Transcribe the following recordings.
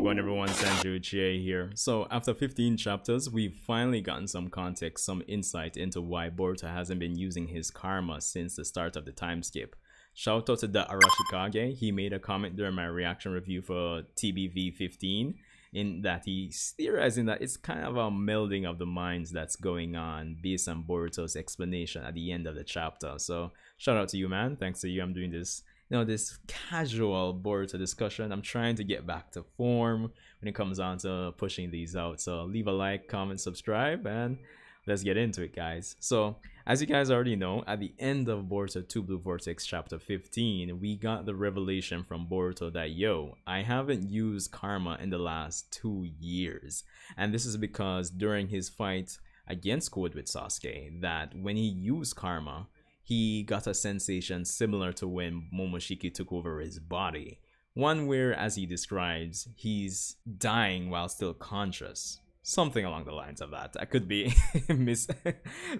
going everyone, Sanju Chie here. So after 15 chapters, we've finally gotten some context, some insight into why Boruto hasn't been using his karma since the start of the time skip. Shout out to the Arashikage. He made a comment during my reaction review for TBV 15 in that he's theorizing that it's kind of a melding of the minds that's going on based on Boruto's explanation at the end of the chapter. So shout out to you, man. Thanks to you, I'm doing this, this casual Boruto discussion. I'm trying to get back to form when it comes on to pushing these out. So leave a like, comment, subscribe, and let's get into it, guys. So as you guys already know, at the end of Boruto 2 Blue Vortex chapter 15, we got the revelation from Boruto that, yo, I haven't used karma in the last 2 years. And this is because during his fight against Code with Sasuke, that when he used karma, he got a sensation similar to when Momoshiki took over his body. One where, as he describes, he's dying while still conscious. Something along the lines of that. I could be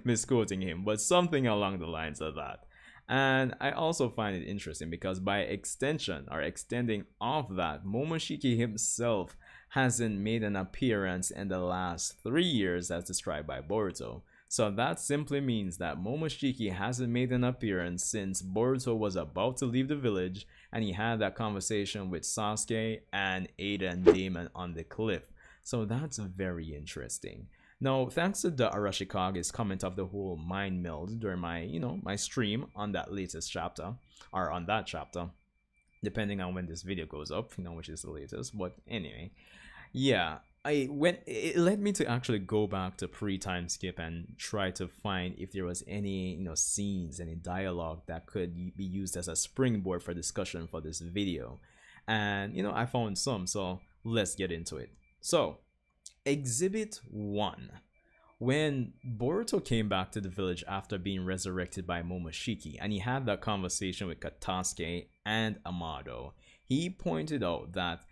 misquoting him, but something along the lines of that. And I also find it interesting because by extension, or extending off that, Momoshiki himself hasn't made an appearance in the last 3 years as described by Boruto. So that simply means that Momoshiki hasn't made an appearance since Boruto was about to leave the village and he had that conversation with Sasuke and Ada and Damon on the cliff. So that's very interesting. Now, thanks to the Arashikage's comment of the whole mind meld during my, my stream on that latest chapter, or on that chapter, depending on when this video goes up, which is the latest. But anyway, yeah, it led me to actually go back to pre-time skip and try to find if there was any, scenes, any dialogue that could be used as a springboard for discussion for this video. And, I found some, so let's get into it. So, Exhibit 1. When Boruto came back to the village after being resurrected by Momoshiki, and he had that conversation with Katasuke and Amado, he pointed out that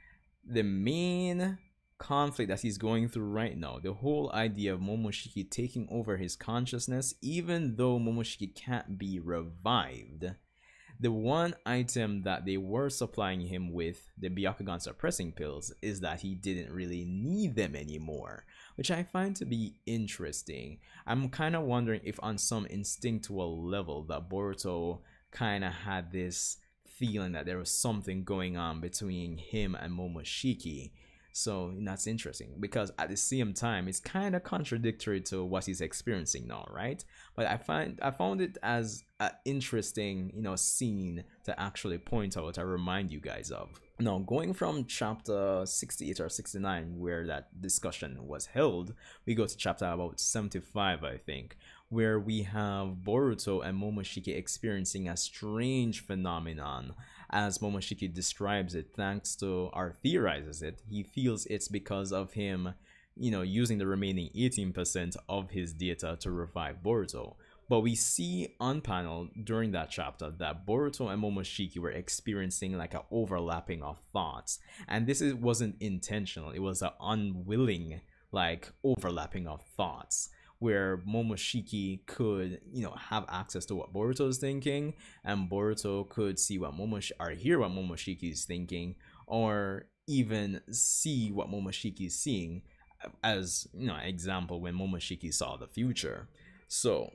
the main conflict that he's going through right now, the whole idea of Momoshiki taking over his consciousness, even though Momoshiki can't be revived, the one item that they were supplying him with, the Byakugan suppressing pills, is that he didn't really need them anymore, which I find to be interesting. I'm kind of wondering if on some instinctual level that Boruto kind of had this feeling that there was something going on between him and Momoshiki. So that's interesting because at the same time it's kind of contradictory to what he's experiencing now, right? But I found it as an interesting, scene to actually point out and remind you guys of. Now, going from chapter 68 or 69 where that discussion was held, we go to chapter about 75, I think, where we have Boruto and Momoshiki experiencing a strange phenomenon. As Momoshiki describes it, thanks to, or theorizes it, he feels it's because of him, using the remaining 18% of his data to revive Boruto. But we see on panel during that chapter that Boruto and Momoshiki were experiencing like an overlapping of thoughts. And this wasn't intentional, it was an unwilling overlapping of thoughts, where Momoshiki could, have access to what Boruto is thinking, and Boruto could see what hear what Momoshiki is thinking, or even see what Momoshiki is seeing, as example when Momoshiki saw the future. So,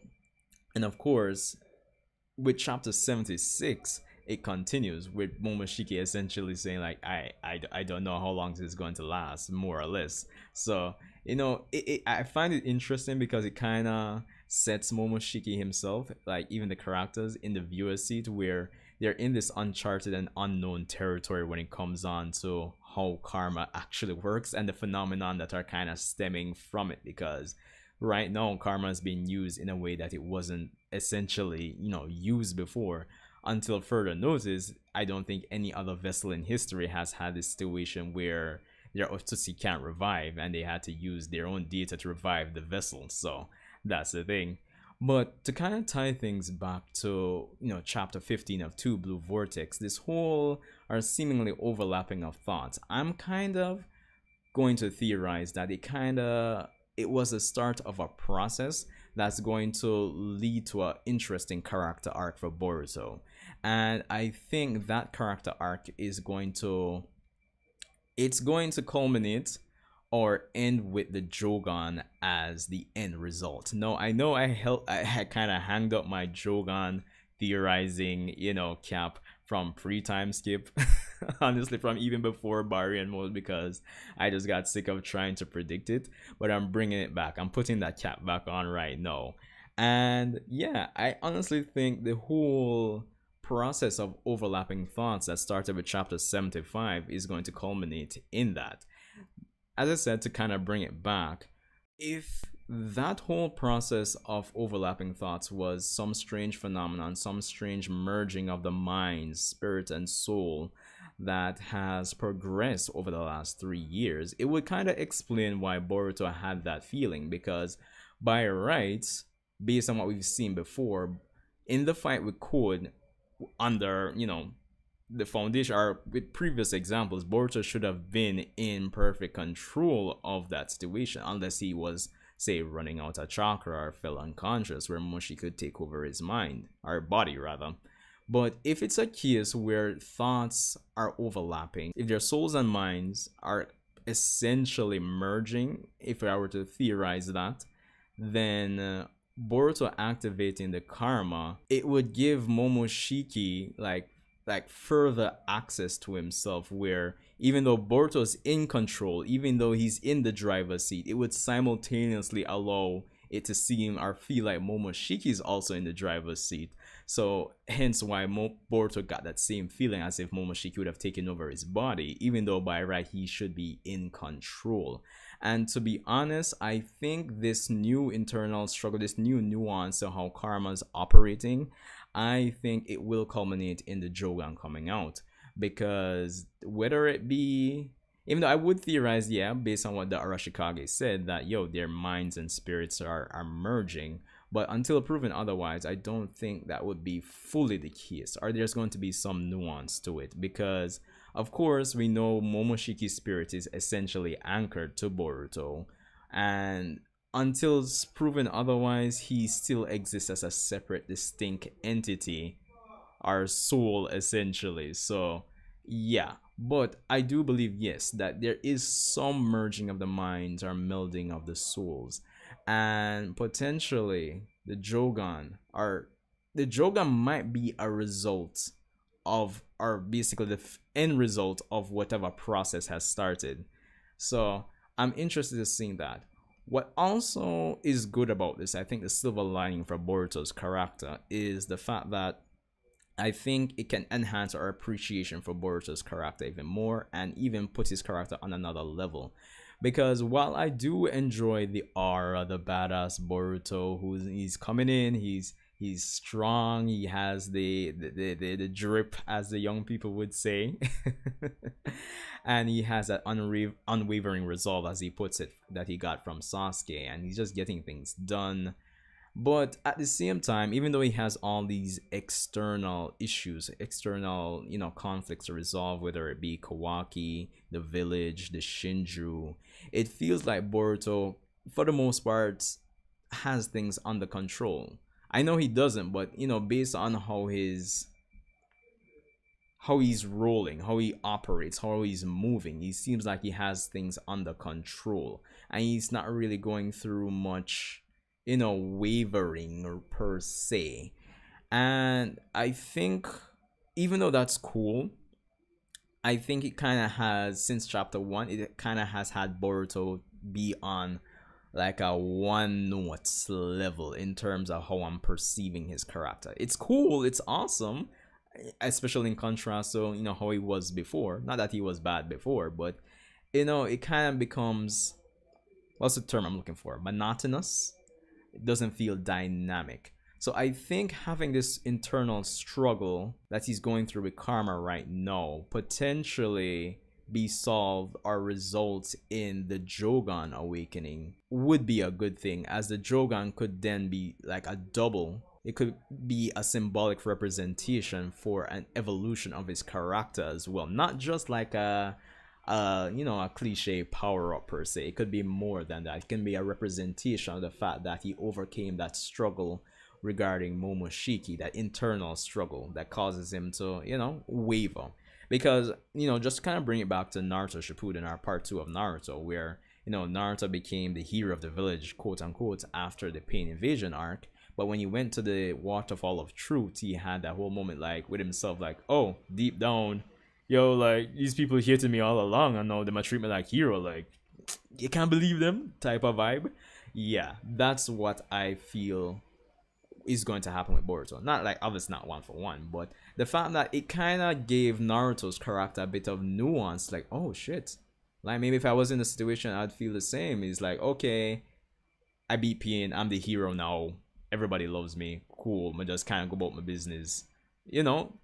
and of course, with chapter 76, it continues with Momoshiki essentially saying like, I don't know how long this is going to last, more or less. So, I find it interesting because it kind of sets Momoshiki himself, like even the characters, in the viewer's seat, where they're in this uncharted and unknown territory when it comes on to how karma actually works and the phenomenon that are kind of stemming from it. Because right now karma is being used in a way that it wasn't essentially, used before. Until further notice, I don't think any other vessel in history has had this situation where their Otsutsuki can't revive and they had to use their own data to revive the vessel. So that's the thing. But to kind of tie things back to, chapter 15 of 2 Blue Vortex, this whole or seemingly overlapping of thoughts, I'm kind of going to theorize that it was a start of a process that's going to lead to an interesting character arc for Boruto. And I think that character arc is going to it's going to culminate or end with the Jogan as the end result. No, I know I kind of hanged up my Jogan theorizing, cap from pre-time skip. Honestly, from even before Barry and Mode, because I just got sick of trying to predict it. But I'm bringing it back. I'm putting that cap back on right now. And yeah, I honestly think the whole process of overlapping thoughts that started with chapter 75 is going to culminate in that. As I said, to kind of bring it back, if that whole process of overlapping thoughts was some strange phenomenon, some strange merging of the mind, spirit, and soul that has progressed over the last 3 years, it would kind of explain why Boruto had that feeling, because by rights, based on what we've seen before, in the fight with Code, under, the foundation, or with previous examples, Boruto should have been in perfect control of that situation, unless he was, say, running out of chakra or fell unconscious, where Moshi could take over his mind, or body rather. But if it's a case where thoughts are overlapping, if their souls and minds are essentially merging, if I were to theorize that, then Boruto activating the karma, it would give Momoshiki like further access to himself, where even though Boruto's in control, even though he's in the driver's seat, it would simultaneously allow it to seem or feel like Momoshiki is also in the driver's seat. So hence why Boruto got that same feeling as if Momoshiki would have taken over his body, even though by right he should be in control. And to be honest, I think this new internal struggle, this new nuance of how karma's operating, I think it will culminate in the Jogan coming out. Because whether it be, even though I would theorize, yeah, based on what the Arashikage said, that their minds and spirits are merging, but until proven otherwise, I don't think that would be fully the case, or there's going to be some nuance to it, because of course we know Momoshiki's spirit is essentially anchored to Boruto, and until it's proven otherwise, he still exists as a separate, distinct entity, our soul essentially. So yeah, but I do believe, yes, that there is some merging of the minds or melding of the souls, and potentially the Jogan, or the Jogan might be a result of, or basically the end result of whatever process has started. So I'm interested in seeing that. What also is good about this, I think the silver lining for Boruto's character, is the fact that I think it can enhance our appreciation for Boruto's character even more, and even put his character on another level. Because while I do enjoy the aura, the badass Boruto, he's coming in, he's strong, he has the drip, as the young people would say, and he has that unwavering resolve, as he puts it, that he got from Sasuke, and he's just getting things done. But at the same time, even though he has all these external issues, external, conflicts to resolve, whether it be Kawaki, the village, the Shinju, it feels like Boruto, for the most part, has things under control. I know he doesn't, but, based on how he's rolling, how he operates, how he's moving, he seems like he has things under control, and he's not really going through much, wavering per se. And I think, even though that's cool, I think it kind of has, since chapter 1, it kind of has had Boruto be on like a one note level in terms of how I'm perceiving his character. It's cool, it's awesome, especially in contrast to, how he was before. Not that he was bad before, but, it kind of becomes, what's the term I'm looking for? Monotonous? It doesn't feel dynamic. So I think having this internal struggle that he's going through with karma right now potentially be solved or result in the Jogan awakening would be a good thing, as the Jogan could then be like a double. It could be a symbolic representation for an evolution of his character as well, not just like a cliche power up per se. It could be more than that. It can be a representation of the fact that he overcame that struggle regarding Momoshiki, that internal struggle that causes him to, waver. Because, you know, just kind of bring it back to Naruto Shippuden, our part 2 of Naruto, where, you know, Naruto became the hero of the village, quote unquote, after the Pain Invasion arc. But when he went to the Waterfall of Truth, he had that whole moment, like, with himself, like, oh, deep down, yo, like, these people hated me all along, I know they might treat me like hero, like, you can't believe them type of vibe. Yeah, that's what I feel is going to happen with Boruto. Not like, obviously not one for one, but the fact that it kind of gave Naruto's character a bit of nuance, like, oh shit, like maybe if I was in a situation I'd feel the same. It's like, okay, I beat Pain, I'm the hero now, everybody loves me, cool, I just kind of go about my business, you know.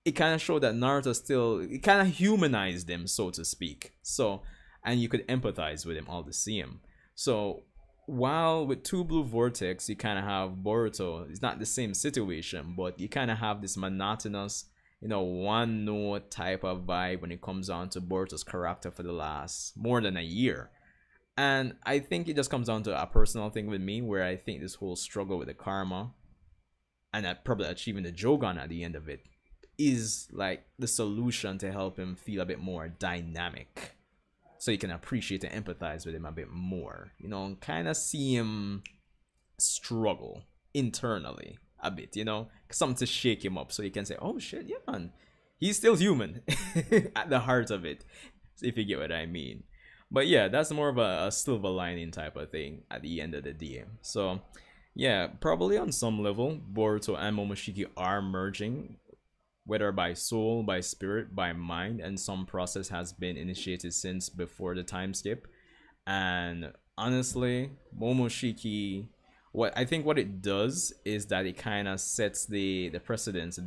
It kind of showed that Naruto still, it kind of humanized him, so to speak. So, and you could empathize with him all the same. So while with Two Blue Vortex you kind of have Boruto, it's not the same situation, but you kind of have this monotonous, you know, one note type of vibe when it comes on to Boruto's character for the last more than a year. And I think it just comes down to a personal thing with me, where I think this whole struggle with the karma and probably achieving the Jogan at the end of it is like the solution to help him feel a bit more dynamic, so you can appreciate and empathize with him a bit more, you know, kind of see him struggle internally a bit, you know, something to shake him up, so you can say, oh shit, yeah man, he's still human at the heart of it, if you get what I mean. But yeah, that's more of a silver lining type of thing at the end of the day. So yeah, probably on some level Boruto and Momoshiki are merging, whether by soul, by spirit, by mind, and some process has been initiated since before the time skip. And honestly, Momoshiki, what I think what it does is that it kind of sets the precedence.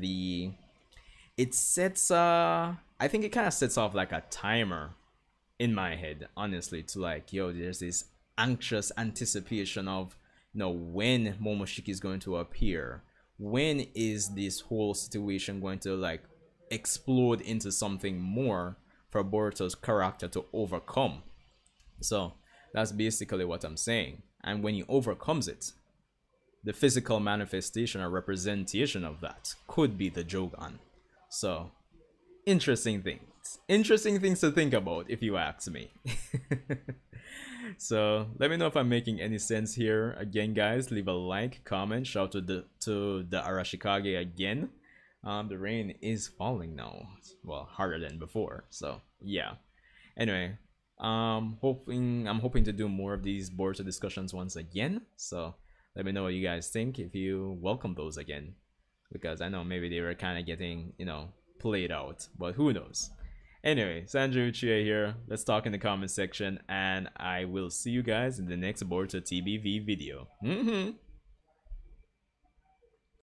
It sets I think it kind of sets off like a timer in my head, honestly, to like, yo, there's this anxious anticipation of, you know, when Momoshiki is going to appear. When is this whole situation going to like explode into something more for Boruto's character to overcome? So that's basically what I'm saying. And when he overcomes it, the physical manifestation or representation of that could be the Jogan. So interesting things to think about, if you ask me. So let me know if I'm making any sense here. Again guys, leave a like, comment, shout to the Arashikage again. The rain is falling now, well, harder than before, so yeah. Anyway, I'm hoping to do more of these Boruto discussions once again, so let me know what you guys think, if you welcome those again, because I know maybe they were kind of getting, you know, played out, but who knows. Anyway, Sanju Uchiha here. Let's talk in the comment section, and I will see you guys in the next Boruto TBV video.